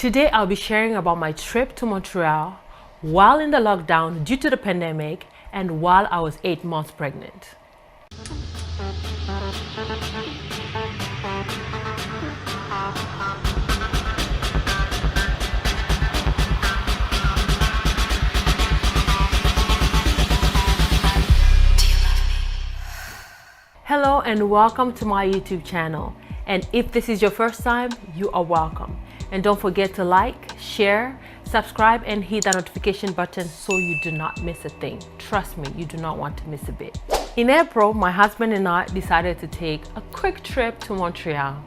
Today I'll be sharing about my trip to Montreal while in the lockdown due to the pandemic and while I was 8 months pregnant. Hello and welcome to my YouTube channel. And if this is your first time, you are welcome. And don't forget to like, share, subscribe, and hit that notification button so you do not miss a thing. Trust me, you do not want to miss a bit. In April, my husband and I decided to take a quick trip to Montreal.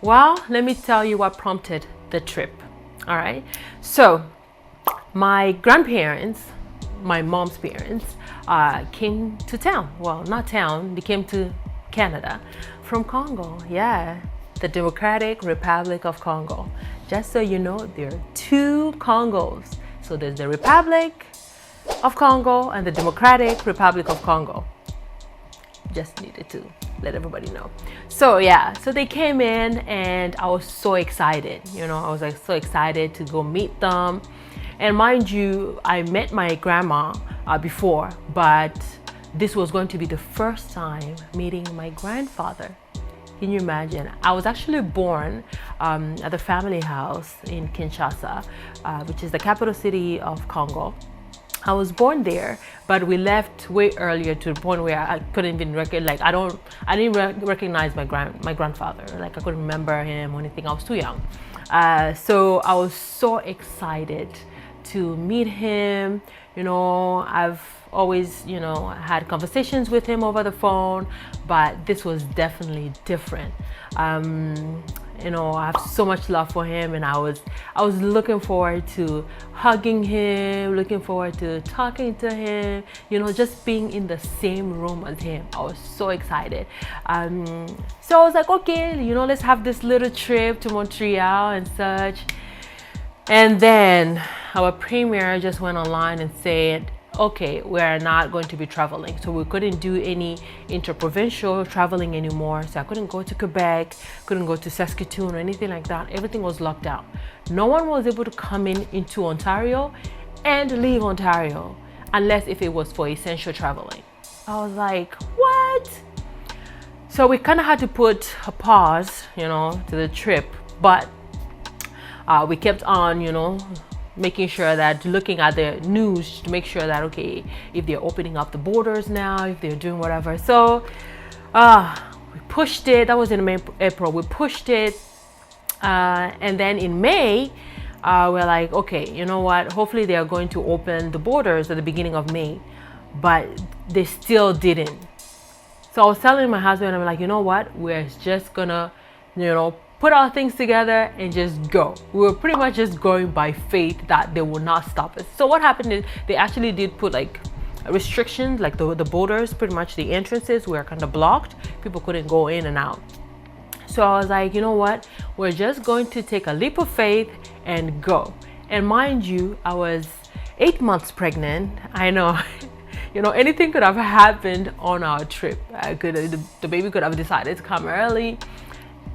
Well, let me tell you what prompted the trip. All right. So my grandparents, my mom's parents, came to town. Well, not town, they came to Canada from Congo. Yeah, the Democratic Republic of Congo. Just so you know, there are two Congos. So there's the Republic of Congo and the Democratic Republic of Congo. Just needed to let everybody know. So yeah, so they came in and I was so excited. You know, I was like so excited to go meet them. And mind you, I met my grandma before, but this was going to be the first time meeting my grandfather. Can you imagine? I was actually born at the family house in Kinshasa, which is the capital city of Congo. I was born there, but we left way earlier to the point where I couldn't even recognize, I didn't recognize my grandfather. Like I couldn't remember him or anything. I was too young. So I was so excited to meet him. You know, I've always, you know, had conversations with him over the phone, but this was definitely different. You know, I have so much love for him, and I was looking forward to hugging him, looking forward to talking to him, you know, just being in the same room as him. I was so excited. So I was like, okay, you know, let's have this little trip to Montreal and such. And then our premier just went online and said, okay, we're not going to be traveling. So we couldn't do any interprovincial traveling anymore. So I couldn't go to Quebec, couldn't go to Saskatoon or anything like that. Everything was locked down. No one was able to come into Ontario and leave Ontario unless if it was for essential traveling. I was like, what? So we kind of had to put a pause, you know, to the trip, but we kept on, you know, making sure that looking at the news to make sure that, okay, if they're opening up the borders now, if they're doing whatever. So we pushed it. That was in April. We pushed it. And then in May, we're like, okay, you know what? Hopefully they are going to open the borders at the beginning of May, but they still didn't. So I was telling my husband, I'm like, you know what? We're just gonna, you know, put our things together and just go. We were pretty much just going by faith that they will not stop us. So what happened is they actually did put like restrictions, like the borders, pretty much the entrances were kind of blocked. People couldn't go in and out. So I was like, you know what? We're just going to take a leap of faith and go. And mind you, I was 8 months pregnant. I know. You know, anything could have happened on our trip. The baby could have decided to come early.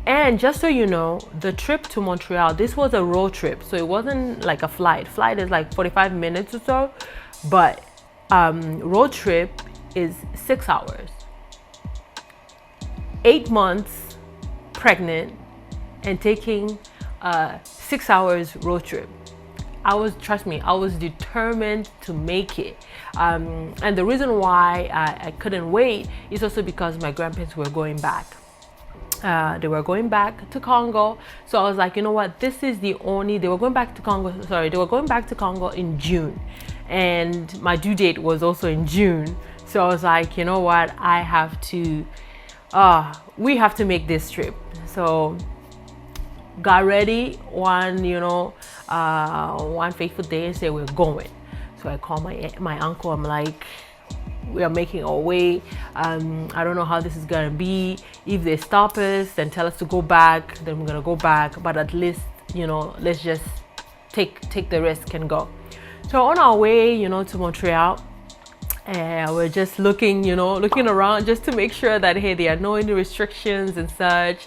And just so you know, the trip to Montreal, this was a road trip. So it wasn't like a flight. Flight is like 45 minutes or so. But road trip is 6 hours. 8 months pregnant and taking a 6 hours road trip. Trust me, I was determined to make it. And the reason why I couldn't wait is also because my grandparents were going back. They were going back to Congo. So I was like, you know what, this is the only, they were going back to Congo in June. And my due date was also in June. So I was like, you know what, we have to make this trip. So got ready one fateful day and said we're going. So I called my uncle. I'm like, we are making our way. I don't know how this is gonna be. If they stop us, then tell us to go back, then we're gonna go back. But at least, you know, let's just take the risk and go. So on our way, you know, to Montreal, we're just looking around just to make sure that, hey, there are no any restrictions and such.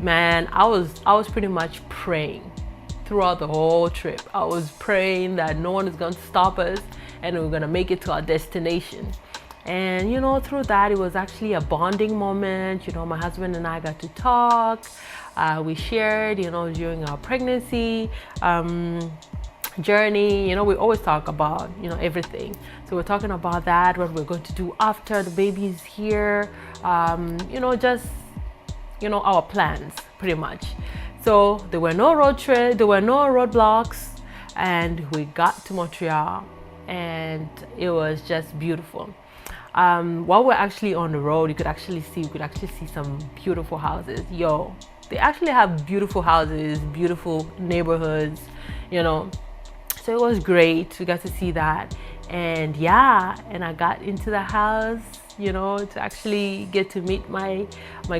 Man, I was pretty much praying. throughout the whole trip. I was praying that no one is going to stop us and we're going to make it to our destination. And you know, through that, it was actually a bonding moment. You know, my husband and I got to talk. We shared, you know, during our pregnancy journey. You know, we always talk about, you know, everything. So we're talking about that, what we're going to do after the baby's here. You know, just, you know, our plans pretty much. So there were no roadblocks, and we got to Montreal, and it was just beautiful. While we're actually on the road, we could actually see some beautiful houses. They actually have beautiful houses, beautiful neighborhoods, you know. So it was great. We got to see that. And yeah, and I got into the house, you know, to actually get to meet my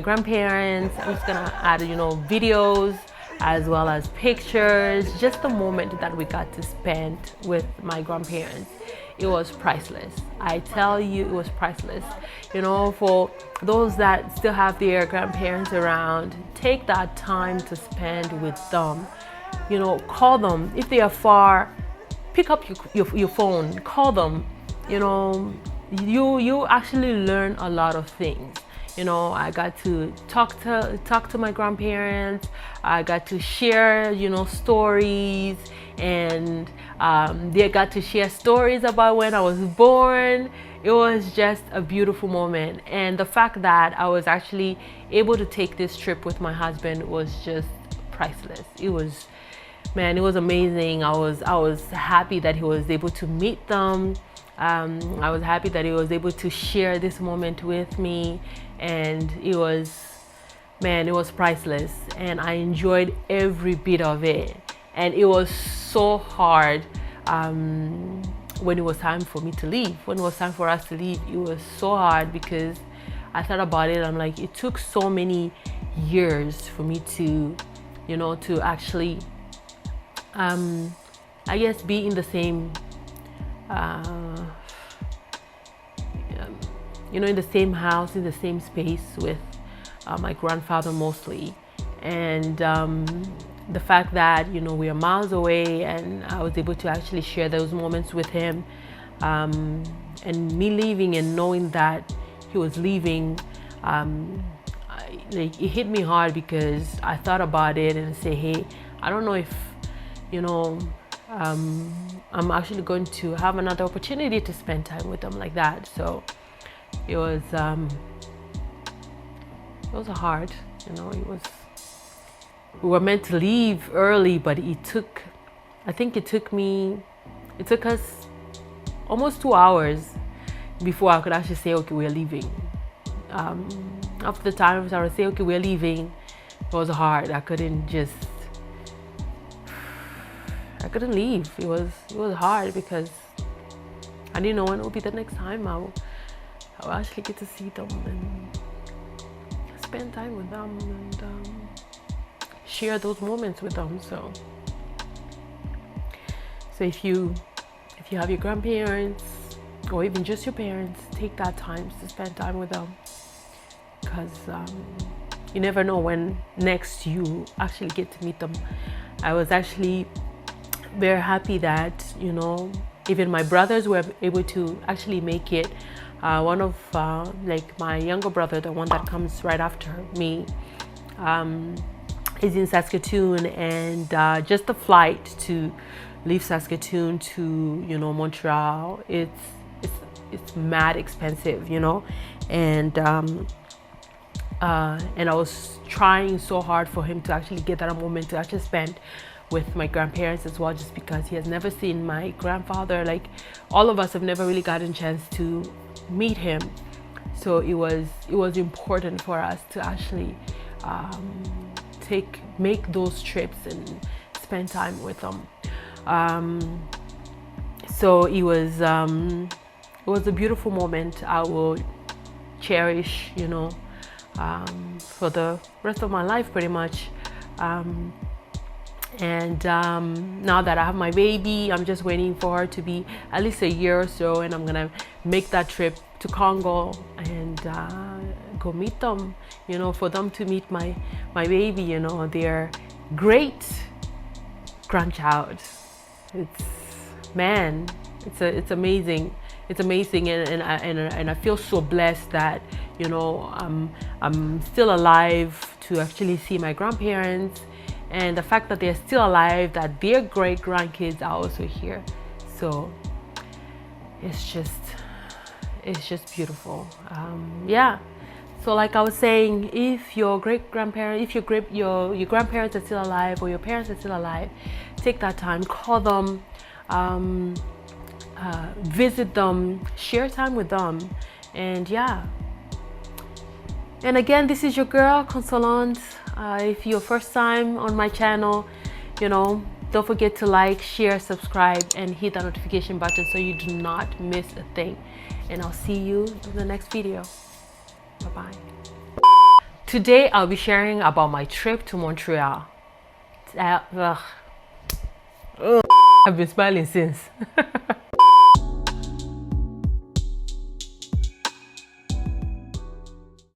grandparents. I'm just gonna add, you know, videos as well as pictures, just the moment that we got to spend with my grandparents. It was priceless. I tell you, it was priceless. You know, for those that still have their grandparents around, take that time to spend with them. You know, call them. If they are far, pick up your phone, call them. You know, you actually learn a lot of things. You know, I got to talk to my grandparents. I got to share, you know, stories, and they got to share stories about when I was born. It was just a beautiful moment, and the fact that I was actually able to take this trip with my husband was just priceless. It was, man, it was amazing. I was happy that he was able to meet them. I was happy that he was able to share this moment with me, and it was, man, it was priceless, and I enjoyed every bit of it. And it was so hard when it was time for me to leave. When it was time for us to leave, it was so hard because I thought about it. I'm like, it took so many years for me to, you know, to actually, I guess, be in the same, you know, in the same house, in the same space with my grandfather mostly. And the fact that, you know, we are miles away, and I was able to actually share those moments with him, and me leaving and knowing that he was leaving, like, it hit me hard because I thought about it and say, hey, I don't know if, you know, I'm actually going to have another opportunity to spend time with them like that. So it was hard, you know. We were meant to leave early, but it took us almost 2 hours before I could actually say, okay, we're leaving. After the time I would say, okay, we're leaving, it was hard. I couldn't leave. It was hard because I didn't know when it would be the next time I'll actually get to see them and spend time with them and share those moments with them. So if you have your grandparents or even just your parents, take that time to spend time with them, because you never know when next you actually get to meet them. I was actually very happy that, you know, even my brothers were able to actually make it. One of like my younger brother, the one that comes right after me, is in Saskatoon, and just the flight to leave Saskatoon to, you know, Montreal, it's mad expensive, you know. And I was trying so hard for him to actually get that moment to actually spend with my grandparents as well, just because he has never seen my grandfather. Like, all of us have never really gotten a chance to meet him, so it was important for us to actually make those trips and spend time with them. So it was a beautiful moment. I will cherish, you know, for the rest of my life pretty much. And now that I have my baby, I'm just waiting for her to be at least a year or so, and I'm gonna make that trip to Congo and go meet them, you know, for them to meet my baby. You know, they're great grandchild. It's, man, it's amazing. It's amazing, and I feel so blessed that, you know, I'm still alive to actually see my grandparents, and the fact that they're still alive, that their great grandkids are also here. So it's just beautiful. Yeah. So like I was saying, if your great grandparents, if your grandparents are still alive, or your parents are still alive, take that time, call them, visit them, share time with them, and yeah. And again, this is your girl Consolante. If you're first time on my channel, you know, don't forget to like, share, subscribe, and hit that notification button so you do not miss a thing. And I'll see you in the next video. Bye-bye. Today I'll be sharing about my trip to Montreal. I've been smiling since.